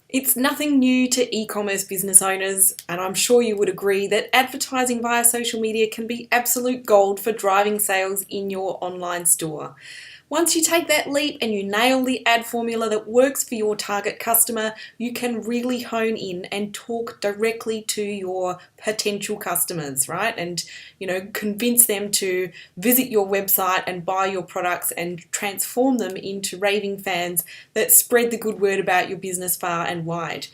It's nothing new to e-commerce business owners, and I'm sure you would agree that advertising via social media can be absolute gold for driving sales in your online store. Once you take that leap and you nail the ad formula that works for your target customer, you can really hone in and talk directly to your potential customers, right? And convince them to visit your website and buy your products and transform them into raving fans that spread the good word about your business far and wide.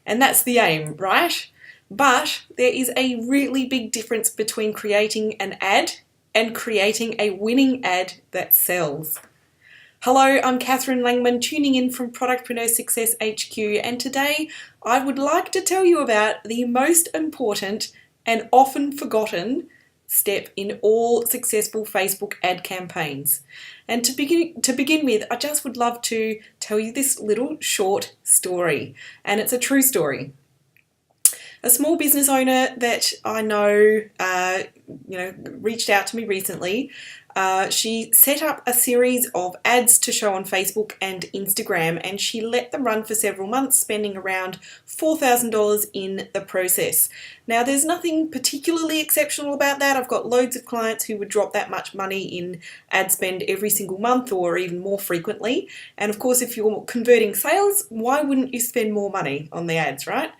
And that's the aim, right? But there is a really big difference between creating an ad and creating a winning ad that sells. Hello, I'm Catherine Langman, tuning in from Productpreneur Success HQ, and today I would like to tell you about the most important and often forgotten step in all successful Facebook ad campaigns. And to begin with, I just would love to tell you this little short story, and it's a true story. A small business owner that I know, reached out to me recently. She set up a series of ads to show on Facebook and Instagram, and she let them run for several months, spending around $4,000 in the process. Now, there's nothing particularly exceptional about that. I've got loads of clients who would drop that much money in ad spend every single month or even more frequently. And of course, if you're converting sales, why wouldn't you spend more money on the ads, right?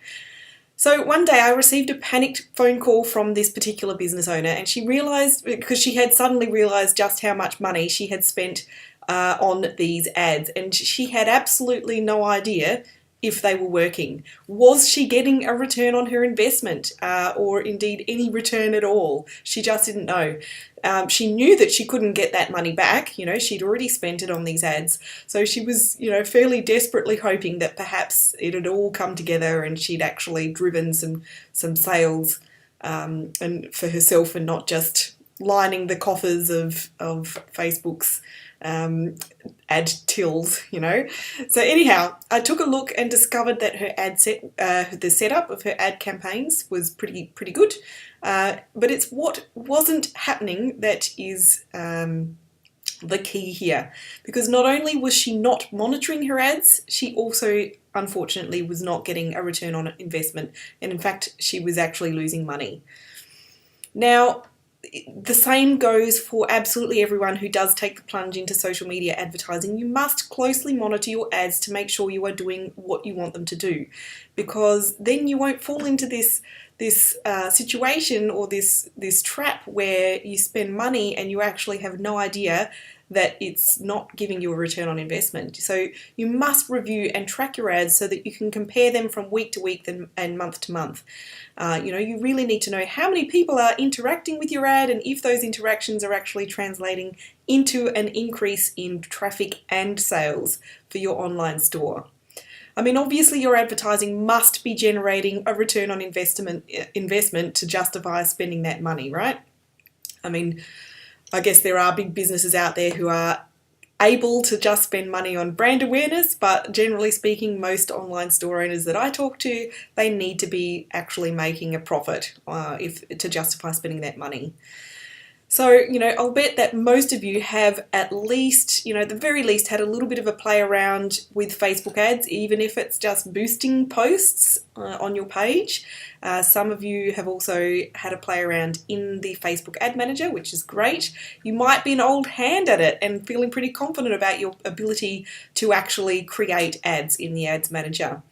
So one day I received a panicked phone call from this particular business owner, and she realised, because she had suddenly realised just how much money she had spent on these ads, and she had absolutely no idea if they were working. Was she getting a return on her investment, or indeed any return at all? She just didn't know. She knew that she couldn't get that money back. She'd already spent it on these ads. So she was, fairly desperately hoping that perhaps it had all come together and she'd actually driven some sales and for herself, and not just lining the coffers of Facebook's ad tills, So anyhow, I took a look and discovered that her the setup of her ad campaigns was pretty good. But it's what wasn't happening that is the key here. Because not only was she not monitoring her ads, she also, unfortunately, was not getting a return on investment. And in fact, she was actually losing money. Now, the same goes for absolutely everyone who does take the plunge into social media advertising. You must closely monitor your ads to make sure you are doing what you want them to do, because then you won't fall into this situation or this trap where you spend money and you actually have no idea that it's not giving you a return on investment. So you must review and track your ads so that you can compare them from week to week and month to month. You really need to know how many people are interacting with your ad and if those interactions are actually translating into an increase in traffic and sales for your online store. I mean, obviously your advertising must be generating a return on investment to justify spending that money, right? I mean, I guess there are big businesses out there who are able to just spend money on brand awareness, but generally speaking, most online store owners that I talk to, they need to be actually making a profit to justify spending that money. So, I'll bet that most of you have at least, at the very least, had a little bit of a play around with Facebook ads, even if it's just boosting posts on your page. Some of you have also had a play around in the Facebook Ad Manager, which is great. You might be an old hand at it and feeling pretty confident about your ability to actually create ads in the Ads Manager.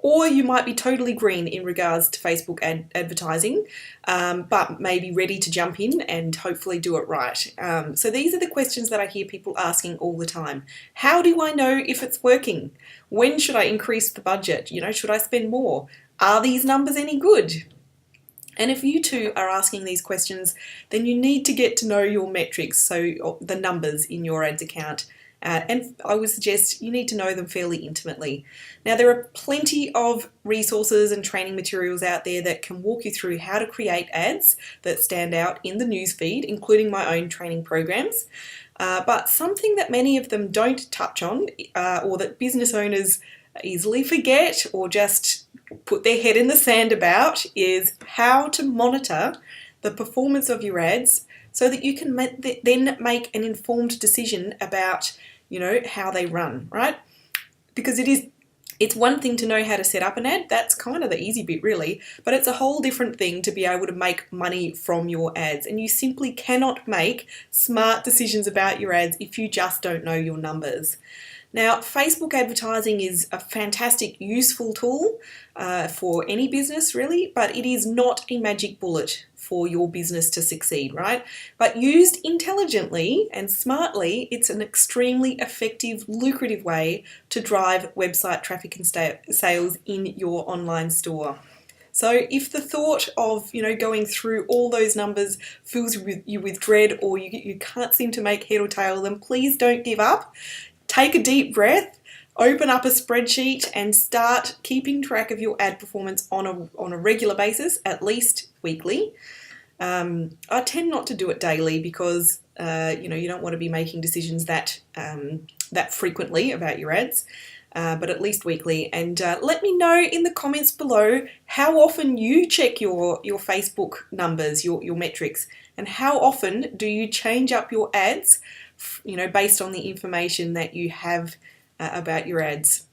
Or you might be totally green in regards to Facebook advertising, but maybe ready to jump in and hopefully do it right. So these are the questions that I hear people asking all the time. How do I know if it's working? When should I increase the budget? Should I spend more? Are these numbers any good? And if you too are asking these questions, then you need to get to know your metrics, so the numbers in your ads account. And I would suggest you need to know them fairly intimately. Now, there are plenty of resources and training materials out there that can walk you through how to create ads that stand out in the newsfeed, including my own training programs. But something that many of them don't touch on, or that business owners easily forget or just put their head in the sand about, is how to monitor the performance of your ads so that you can then make an informed decision about, how they run, right? Because it is It's one thing to know how to set up an ad, that's kind of the easy bit really, but it's a whole different thing to be able to make money from your ads, and you simply cannot make smart decisions about your ads if you just don't know your numbers. Now, Facebook advertising is a fantastic, useful tool for any business really, but it is not a magic bullet for your business to succeed, right? But used intelligently and smartly, it's an extremely effective, lucrative way to drive website traffic and sales in your online store. So if the thought of, going through all those numbers fills you with dread, or you can't seem to make head or tail, then please don't give up. Take a deep breath, open up a spreadsheet and start keeping track of your ad performance on a regular basis, at least weekly. I tend not to do it daily because you don't want to be making decisions that frequently about your ads, but at least weekly. And let me know in the comments below how often you check your Facebook numbers, your metrics, and how often do you change up your ads, based on the information that you have about your ads.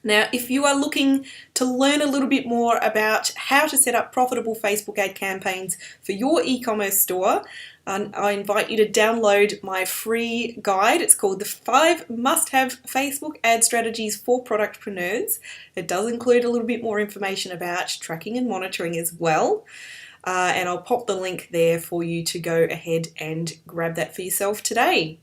Now, if you are looking to learn a little bit more about how to set up profitable Facebook ad campaigns for your e-commerce store, I invite you to download my free guide. It's called the 5 Must-Have Facebook Ad Strategies for Productpreneurs. It does include a little bit more information about tracking and monitoring as well. And I'll pop the link there for you to go ahead and grab that for yourself today.